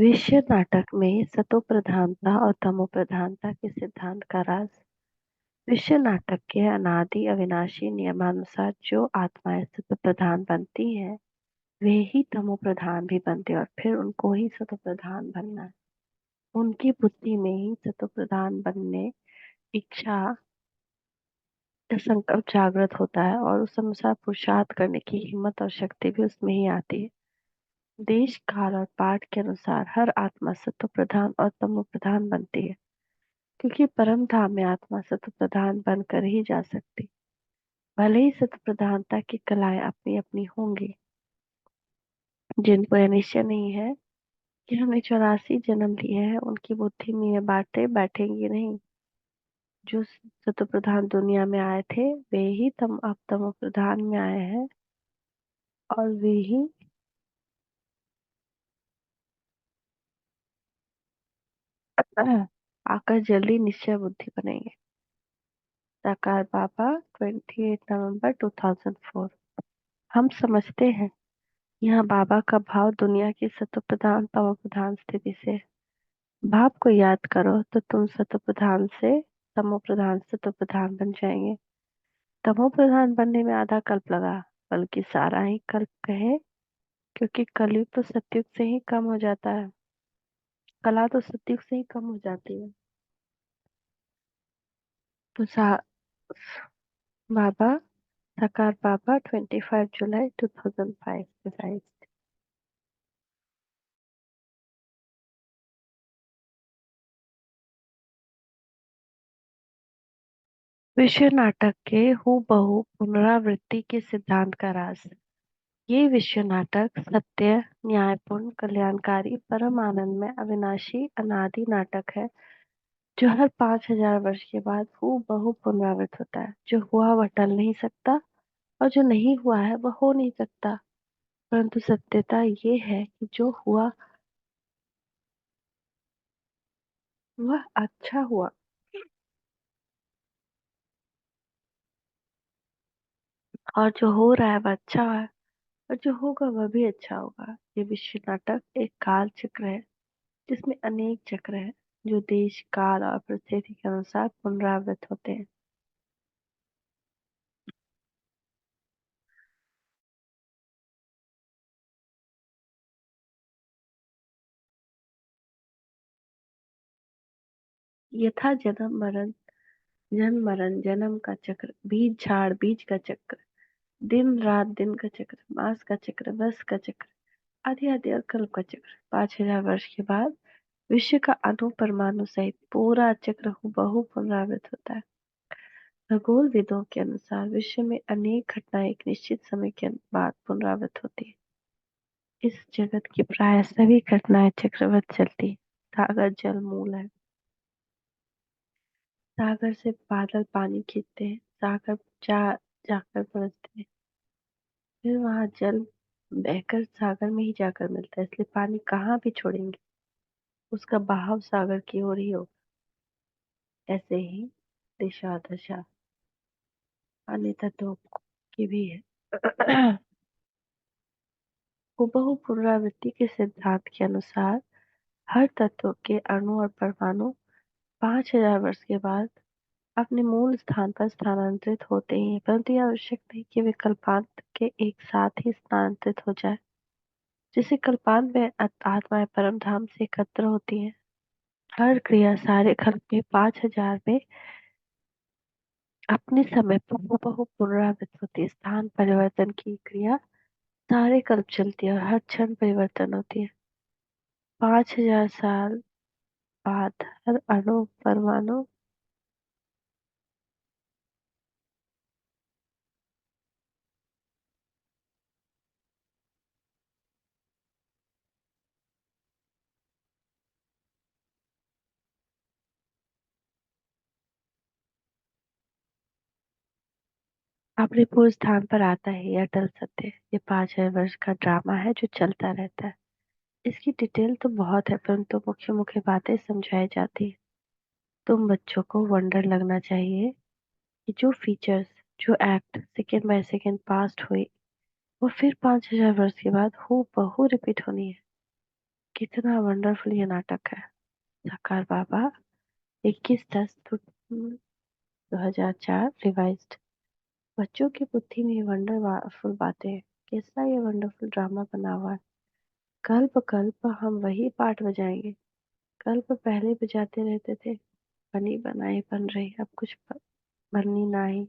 विश्व नाटक में सतो प्रधानता और तमो प्रधानता के सिद्धांत का राज। विश्व नाटक के अनादि अविनाशी नियमानुसार जो आत्माएं सतो प्रधान बनती हैं वे ही तमो प्रधान भी बनते हैं और फिर उनको ही सतो प्रधान बनना है। उनकी बुद्धि में ही सतो प्रधान बनने इच्छा या संकल्प जागृत होता है और उस अनुसार पुरुषार्थ करने की हिम्मत और शक्ति भी उसमें ही आती है। देश काल और पाठ के अनुसार हर आत्मा सत्व प्रधान और तमो प्रधान बनती है, क्योंकि परम धाम में आत्मा सत्व प्रधान बनकर ही जा सकती। भले ही सत्व प्रधानता की कलाएं अपनी अपनी होंगी, जिनको यह निश्चय नहीं है कि हमने 84 जन्म लिए हैं, उनकी बुद्धि में ये बातें बैठेंगी नहीं। जो सत्व प्रधान दुनिया में आए थे वे ही अब तमो प्रधान में आए हैं और वे ही आकर जल्दी निश्चय बुद्धि बनेंगे। साकार बाबा 28 नवंबर 2004। हम समझते हैं यहाँ बाबा का भाव दुनिया की सत्व प्रधान तमो प्रधान स्थिति से है। भाव को याद करो तो तुम सत्व प्रधान से तमो प्रधान सत्व प्रधान बन जाएंगे। तमो प्रधान बनने में आधा कल्प लगा, बल्कि सारा ही कल्प कहे, क्योंकि कलयुग तो सतयुग से ही कम हो जाता है। कला तो सतयुग से ही कम हो जाती है। तो बाबा साकार बाबा 25 जुलाई 2005 डिवाइस। विश्व नाटक के हूबहू पुनरावृत्ति के सिद्धांत का राज। ये विश्व नाटक सत्य, न्यायपूर्ण, कल्याणकारी, परम आनंदमय, अविनाशी, अनादि नाटक है, जो हर 5000 वर्ष के बाद हूबहू पुनरावृत्त होता है। जो हुआ वह टल नहीं सकता और जो नहीं हुआ है वह हो नहीं सकता। परंतु सत्यता ये है कि जो हुआ वह अच्छा हुआ और जो हो रहा है वह अच्छा है और जो होगा वह भी अच्छा होगा। ये विश्व नाटक एक काल चक्र है जिसमें अनेक चक्र हैं जो देश काल और परिस्थिति के अनुसार पुनरावृत्त होते हैं। यथा जन्म मरण जन्म का चक्र, बीज झाड़ बीज का चक्र, दिन रात दिन का चक्र, मास का चक्र, वर्ष का चक्र, आदि आदि और कल्प का चक्र। 5000 वर्ष के बाद विश्व का अणु परमाणु सहित पूरा चक्र हूबहू पुनरावृत्त होता है। खगोल विदों के अनुसार विश्व में अनेक घटनाएं एक निश्चित समय के बाद पुनरावृत्त होती है। इस जगत की प्राय सभी घटनाएं चक्रवत चलती हैं। सागर जल मूल है। सागर से बादल पानी खींचते हैं, सागर जाकर बरसते हैं, फिर वहां जल बहकर सागर में ही जाकर मिलता है, इसलिए पानी कहाँ भी छोड़ेंगे उसका बहाव सागर की ओर ही होगा। ऐसे ही दिशा दशा अन्य तत्वों की भी है। हूबहू पुनरावृत्ति के सिद्धांत के अनुसार हर तत्व के अणु और परमाणु 5000 वर्ष के बाद अपने मूल स्थान पर स्थानांतरित होते ही हैं, परंतु यह आवश्यक नहीं कि वे कल्पांत के एक साथ ही स्थानांतरित हो जाए। जैसे कल्पांत में आत्माएं परम धाम से एकत्र होती हैं, हर क्रिया सारे कल्प में 5000 में अपने समय पर हूबहू पुनरावृत्त होती है। स्थान परिवर्तन की क्रिया सारे कल्प चलती है और हर क्षण परिवर्तन होती है। 5000 साल बाद हर अणु परमाणु अपने पूर्व स्थान पर आता है। यह अटल सत्य है। ये 5000 वर्ष का ड्रामा है जो चलता रहता है। इसकी डिटेल तो बहुत है, परंतु मुख्य मुख्य बातें समझाई जाती है। तुम बच्चों को वंडर लगना चाहिए कि जो फीचर्स, जो act second by second past हुई वो फिर 5000 वर्ष के बाद हूबहू रिपीट होनी है। कितना वंडरफुल ये नाटक है। साकार बाबा, 21/10/2004 रिवाइज्ड। बच्चों की बुद्धि में वंडरफुल बातें। कैसा ये वंडरफुल ड्रामा बना हुआ है। कल्प कल्प हम वही पाठ बजाएंगे। कल्प पहले बजाते रहते थे। बनी बनाई बन रही, अब कुछ बननी नाही,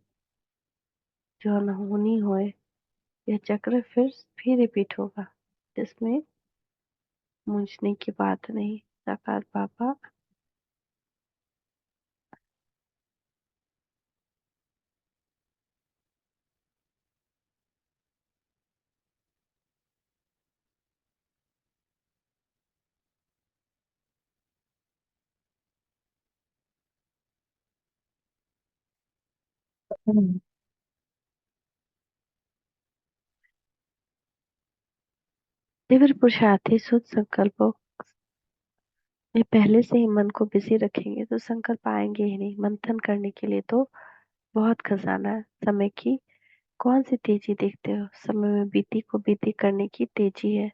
जो अनहोनी होए। यह चक्र फिर रिपीट होगा, जिसमें मूंझने की बात नहीं। साकार बाबा। तीव्र पुरुषार्थी शुद्ध संकल्पों में पहले से ही मन को बिजी रखेंगे तो संकल्प आएंगे ही नहीं। मंथन करने के लिए तो बहुत खजाना है। समय की कौन सी तेजी देखते हो। समय में बीती को बीती करने की तेजी है।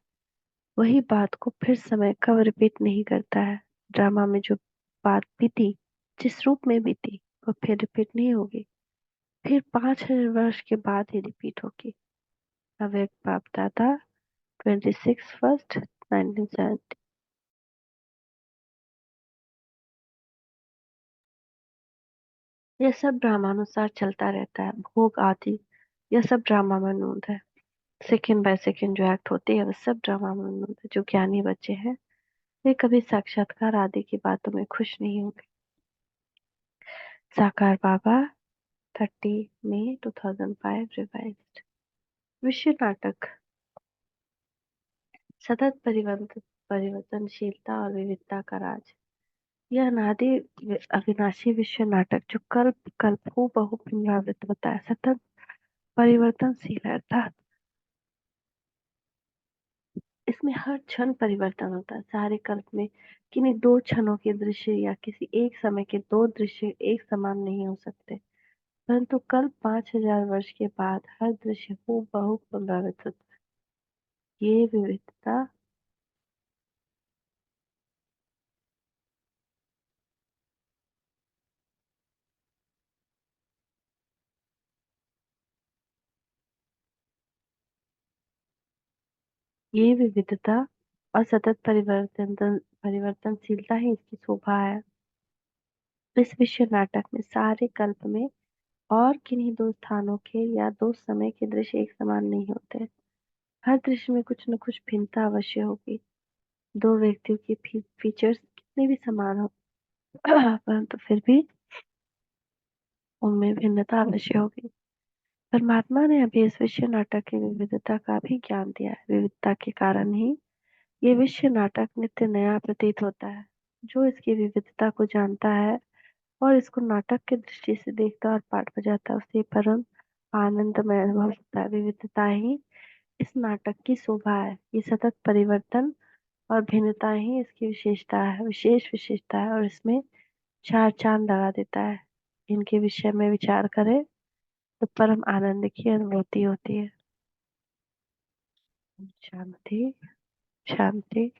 वही बात को फिर समय कब रिपीट नहीं करता है। ड्रामा में जो बात बीती, जिस रूप में बीती, वो फिर रिपीट नहीं होगी। फिर 5,000 वर्ष के बाद ही रिपीट होगी। अव्यक्त बाप दादा, 26 फर्स्ट 1970। यह सब ड्रामानुसार चलता रहता है। भोग आदि यह सब ड्रामा मनोद है। सेकंड बाय सेकंड जो एक्ट होते हैं वह सब ड्रामा मनोद है। जो ज्ञानी बच्चे हैं वे कभी साक्षात्कार आदि की बातों में खुश नहीं होंगे। साकार बाबा, 30 मई 2005 रिवाइज्ड। विश्व नाटक, सतत परिवर्तनशीलता और विविधता का राज। यह अनादि अविनाशी विश्व नाटक जो कल्प कल्प हूबहू पुनरावृत्त होता है, सतत परिवर्तनशील है, अर्थात इसमें हर क्षण परिवर्तन होता है। सारे कल्प में किन्हीं दो क्षणों के दृश्य या किसी एक समय के दो दृश्य एक समान नहीं हो सकते, परंतु कल्प 5,000 वर्ष के बाद हर दृश्य हूबहू पुनरावृत्त होता है। ये विविधता और सतत परिवर्तनशीलता ही इसकी शोभा है। इस विश्व नाटक में सारे कल्प में और किन्हीं दो स्थानों के या दो समय के दृश्य एक समान नहीं होते। हर दृश्य में कुछ न कुछ भिन्नता अवश्य होगी। दो व्यक्तियों की फीचर्स कितने भी समान हो परंतु फिर भी उनमें भिन्नता अवश्य होगी। परमात्मा ने अभी इस विश्व नाटक की विविधता का भी ज्ञान दिया है। विविधता के कारण ही ये विश्व नाटक नित्य नया प्रतीत होता है। जो इसकी विविधता को जानता है और इसको नाटक की दृष्टि से देखता और पाठ बजाता है, उसे परम आनंदमय अनुभव होता है। विविधता ही इस नाटक की शोभा है। ये सतत परिवर्तन और भिन्नता ही इसकी विशेषता है, विशेष विशेषता है, और इसमें चार चांद लगा देता है। इनके विषय में विचार करें तो परम आनंद की अनुभूति होती है। शांति, शांति।